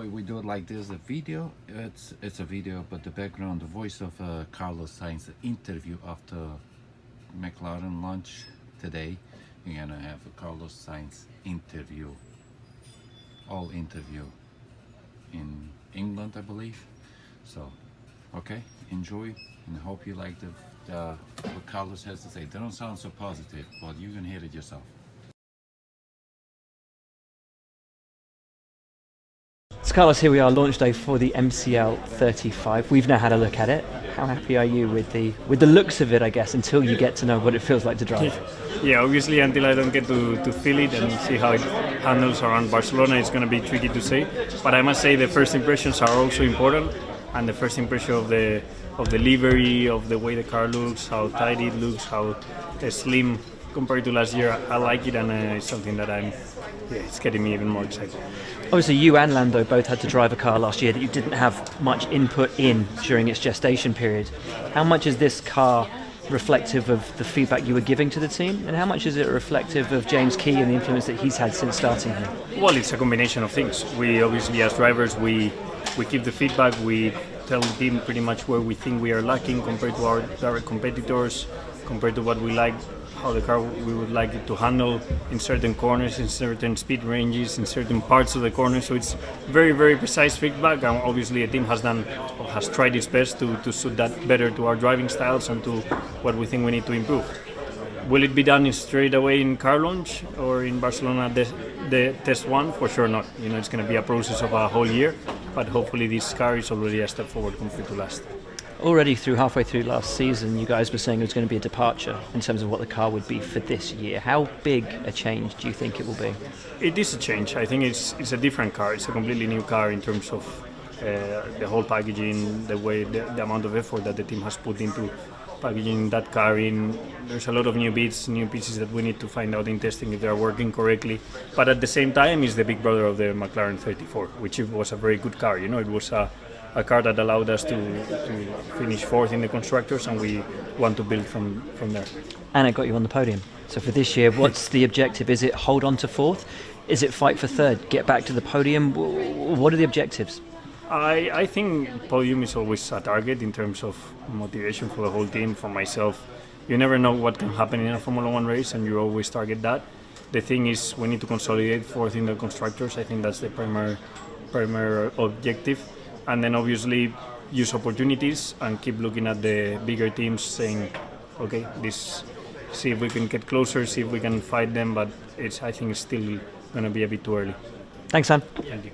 way we do it like this, a video, it's a video, but the background, the voice of Carlos Sainz, the interview after Maclaren launch today. You're gonna have a Carlos Sainz interview, all interview in England, I believe. So, okay, enjoy, and I hope you like what Carlos has to say. They don't sound so positive, but you can hear it yourself. So Carlos, here we are, launch day for the MCL 35. We've now had a look at it. How happy are you with the looks of it, I guess, until you get to know what it feels like to drive? Yeah, obviously until I don't get to feel it and see how it handles around Barcelona, it's going to be tricky to say. But I must say the first impressions are also important, and the first impression of the livery, of the way the car looks, how tight it looks, how slim compared to last year. I like it, and it's something that it's getting me even more excited. Obviously, you and Lando both had to drive a car last year that you didn't have much input in during its gestation period. How much is this car reflective of the feedback you were giving to the team, and how much is it reflective of James Key and the influence that he's had since starting here? Well, it's a combination of things. We obviously, as drivers, we give the feedback. We tell the team pretty much where we think we are lacking compared to our direct competitors, compared to what we like, how the car we would like it to handle in certain corners, in certain speed ranges, in certain parts of the corner. So it's very, very precise feedback, and obviously the team has tried its best to suit that better to our driving styles and to what we think we need to improve. Will it be done straight away in car launch or in Barcelona the test one? For sure not. It's going to be a process of a whole year, but hopefully this car is already a step forward compared to last. Already halfway through last season, you guys were saying it was going to be a departure in terms of what the car would be for this year. How big a change do you think it will be? It is a change. I think it's a different car. It's a completely new car in terms of the whole packaging, the amount of effort that the team has put into packaging that car in. There's a lot of new bits, new pieces that we need to find out in testing if they are working correctly. But at the same time, it's the big brother of the Maclaren 34, which was a very good car. It was a car that allowed us to finish fourth in the constructors, and we want to build from there. And it got you on the podium. So for this year, what's the objective? Is it hold on to fourth? Is it fight for third? Get back to the podium? What are the objectives? I think podium is always a target in terms of motivation for the whole team, for myself. You never know what can happen in a Formula 1 race, and you always target that. The thing is, we need to consolidate fourth in the constructors. I think that's the primary objective. And then obviously use opportunities and keep looking at the bigger teams, saying, okay, see if we can get closer, see if we can fight them, but I think it's still going to be a bit too early. Thanks, Sam. Thank you.